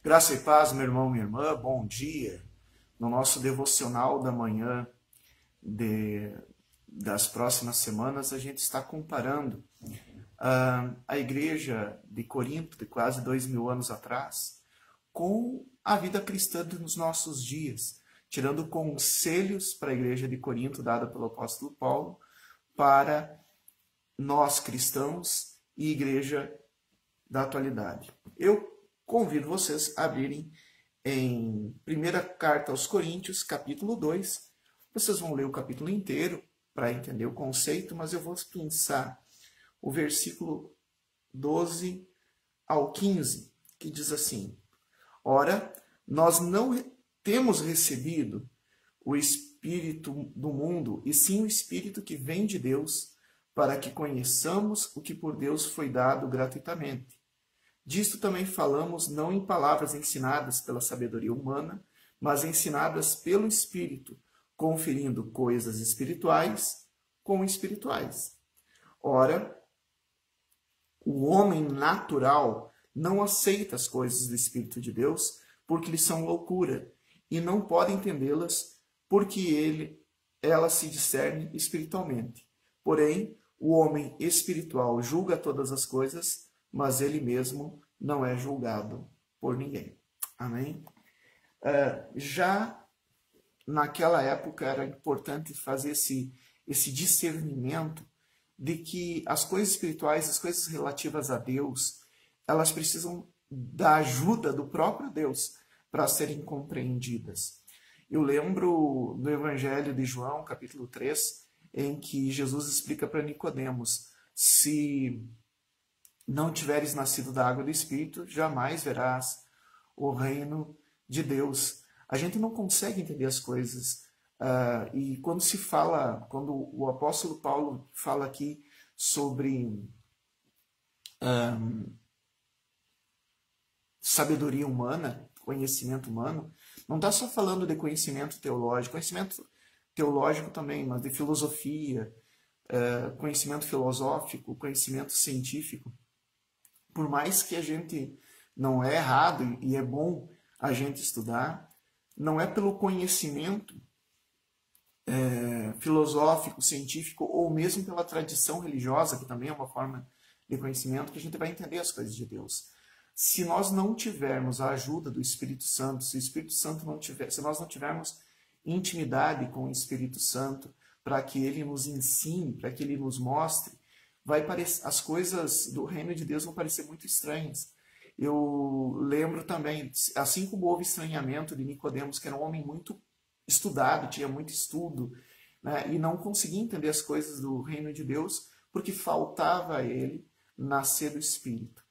Graça e paz, meu irmão, minha irmã, bom dia. No nosso devocional da manhã das próximas semanas, a gente está comparando a igreja de Corinto, de quase 2000 anos atrás, com a vida cristã dos nossos dias, tirando conselhos para a igreja de Corinto, dada pelo apóstolo Paulo, para nós cristãos e igreja da atualidade. Eu convido vocês a abrirem em primeira carta aos Coríntios, capítulo 2. Vocês vão ler o capítulo inteiro para entender o conceito, mas eu vou pensar o versículo 12 ao 15, que diz assim: Ora, nós não temos recebido o Espírito do mundo, e sim o Espírito que vem de Deus, para que conheçamos o que por Deus foi dado gratuitamente. Disto também falamos não em palavras ensinadas pela sabedoria humana, mas ensinadas pelo Espírito, conferindo coisas espirituais com espirituais. Ora, o homem natural não aceita as coisas do Espírito de Deus, porque lhe são loucura, e não pode entendê-las, porque elas se discernem espiritualmente. Porém, o homem espiritual julga todas as coisas, mas ele mesmo não é julgado por ninguém. Amém? Já naquela época era importante fazer esse discernimento de que as coisas espirituais, as coisas relativas a Deus, elas precisam da ajuda do próprio Deus para serem compreendidas. Eu lembro do Evangelho de João, capítulo 3, em que Jesus explica para Nicodemos: se não tiveres nascido da água do Espírito, jamais verás o reino de Deus. A gente não consegue entender as coisas. E quando o apóstolo Paulo fala aqui sobre sabedoria humana, conhecimento humano, não está só falando de conhecimento teológico também, mas de filosofia, conhecimento filosófico, conhecimento científico. Por mais que a gente não é errado e é bom a gente estudar, não é pelo conhecimento filosófico, científico, ou mesmo pela tradição religiosa, que também é uma forma de conhecimento, que a gente vai entender as coisas de Deus. Se nós não tivermos a ajuda do Espírito Santo, se nós não tivermos intimidade com o Espírito Santo, para que ele nos ensine, para que ele nos mostre, as coisas do reino de Deus vão parecer muito estranhas. Eu lembro também, assim como houve estranhamento de Nicodemos, que era um homem muito estudado, tinha muito estudo, né, e não conseguia entender as coisas do reino de Deus, porque faltava a ele nascer do Espírito.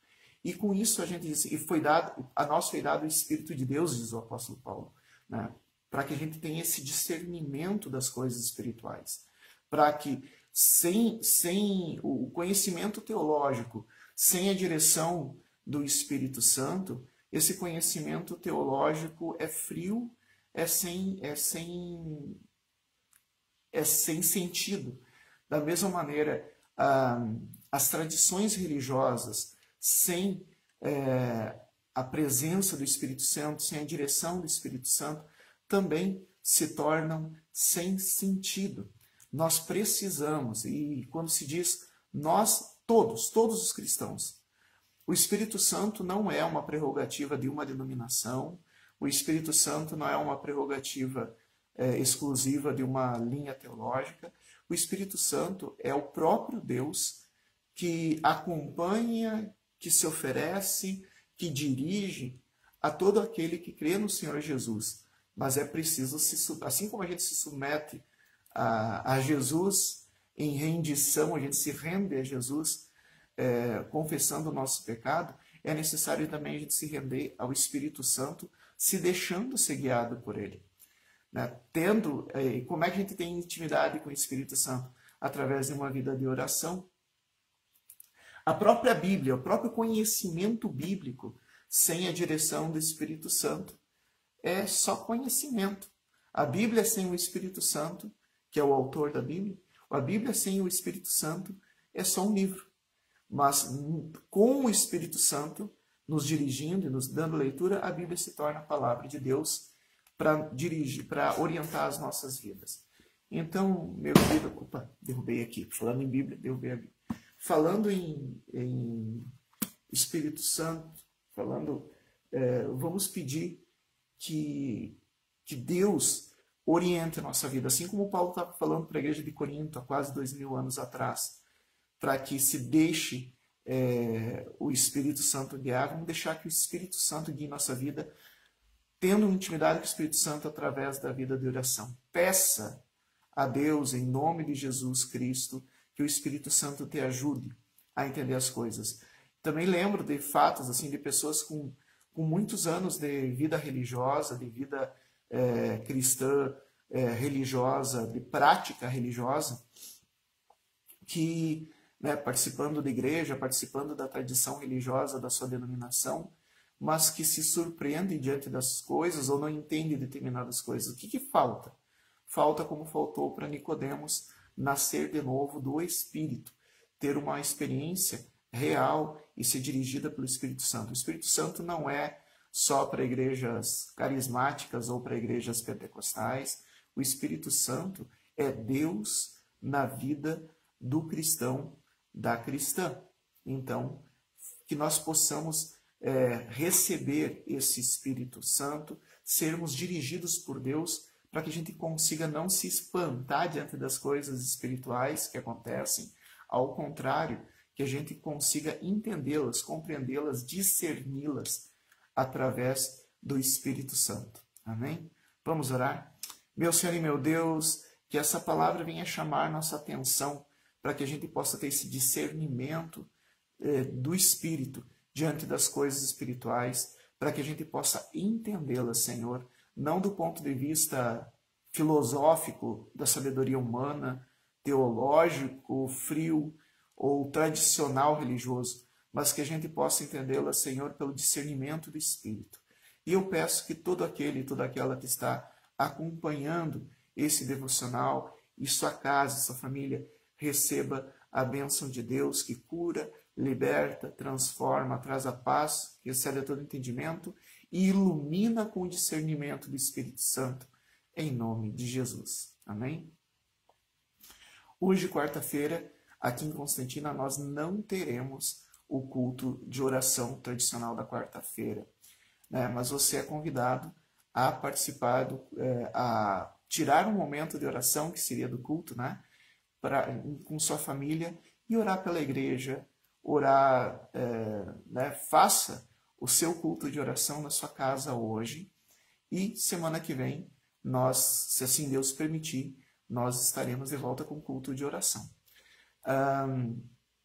E com isso a gente diz, a nós foi dado o Espírito de Deus, diz o apóstolo Paulo, né, para que a gente tenha esse discernimento das coisas espirituais, para que sem o conhecimento teológico, sem a direção do Espírito Santo, esse conhecimento teológico é frio, é sem sentido. Da mesma maneira, as tradições religiosas, sem a presença do Espírito Santo, sem a direção do Espírito Santo, também se tornam sem sentido. Nós precisamos, e quando se diz nós, todos os cristãos, o Espírito Santo não é uma prerrogativa de uma denominação, o Espírito Santo não é uma prerrogativa exclusiva de uma linha teológica, o Espírito Santo é o próprio Deus que acompanha, que se oferece, que dirige a todo aquele que crê no Senhor Jesus. Mas é preciso, assim como a gente se submete a Jesus em rendição, a gente se rende a Jesus, confessando o nosso pecado, é necessário também a gente se render ao Espírito Santo, se deixando ser guiado por Ele. Né? Como é que a gente tem intimidade com o Espírito Santo? Através de uma vida de oração. A própria Bíblia, o próprio conhecimento bíblico, sem a direção do Espírito Santo, é só conhecimento. A Bíblia sem o Espírito Santo, que é o autor da Bíblia, a Bíblia sem o Espírito Santo é só um livro. Mas com o Espírito Santo, nos dirigindo e nos dando leitura, a Bíblia se torna a palavra de Deus para dirigir, para orientar as nossas vidas. Então, meu querido, opa, derrubei aqui, falando em Bíblia, derrubei a Bíblia. Falando em Espírito Santo, vamos pedir que Deus oriente a nossa vida, assim como Paulo estava falando para a igreja de Corinto há quase 2000 anos atrás, para que se deixe o Espírito Santo guiar, vamos deixar que o Espírito Santo guie nossa vida, tendo intimidade com o Espírito Santo através da vida de oração. Peça a Deus, em nome de Jesus Cristo, que o Espírito Santo te ajude a entender as coisas. Também lembro de fatos assim de pessoas com muitos anos de vida religiosa, de vida cristã, religiosa, de prática religiosa, que, participando da igreja, participando da tradição religiosa da sua denominação, mas que se surpreendem diante das coisas ou não entendem determinadas coisas. O que falta? Falta, como faltou para Nicodemos, nascer de novo do Espírito, ter uma experiência real e ser dirigida pelo Espírito Santo. O Espírito Santo não é só para igrejas carismáticas ou para igrejas pentecostais. O Espírito Santo é Deus na vida do cristão, da cristã. Então, que nós possamos receber esse Espírito Santo, sermos dirigidos por Deus, para que a gente consiga não se espantar diante das coisas espirituais que acontecem, ao contrário, que a gente consiga entendê-las, compreendê-las, discerni-las através do Espírito Santo. Amém? Vamos orar? Meu Senhor e meu Deus, que essa palavra venha chamar nossa atenção para que a gente possa ter esse discernimento do Espírito diante das coisas espirituais, para que a gente possa entendê-las, Senhor, não do ponto de vista filosófico da sabedoria humana, teológico, frio ou tradicional religioso, mas que a gente possa entendê-la, Senhor, pelo discernimento do Espírito. E eu peço que todo aquele e toda aquela que está acompanhando esse devocional e sua casa, sua família, receba a bênção de Deus que cura, liberta, transforma, traz a paz, que excede a todo entendimento e ilumina com o discernimento do Espírito Santo, em nome de Jesus. Amém? Hoje, quarta-feira, aqui em Constantina, nós não teremos o culto de oração tradicional da quarta-feira, né? Mas você é convidado a participar, a tirar um momento de oração, que seria do culto, né? Com sua família, e orar pela igreja, orar, faça o seu culto de oração na sua casa hoje, e semana que vem, nós, se assim Deus permitir, nós estaremos de volta com o culto de oração.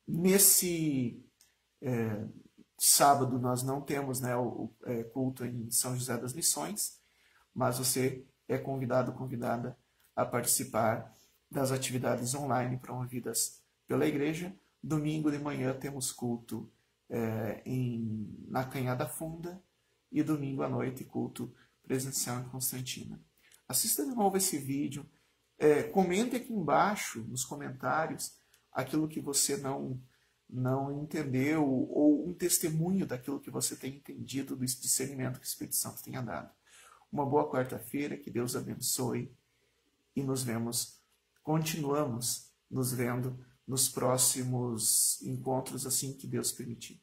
Nesse sábado nós não temos, o culto em São José das Missões, mas você é convidada a participar das atividades online promovidas pela igreja. Domingo de manhã temos culto na Canhada Funda e domingo à noite culto presencial em Constantina. Assista de novo esse vídeo, comente aqui embaixo nos comentários aquilo que você não entendeu ou um testemunho daquilo que você tem entendido do discernimento que o Espírito Santo tenha dado. Uma boa quarta-feira, que Deus abençoe e continuamos nos vendo nos próximos encontros, assim que Deus permitir.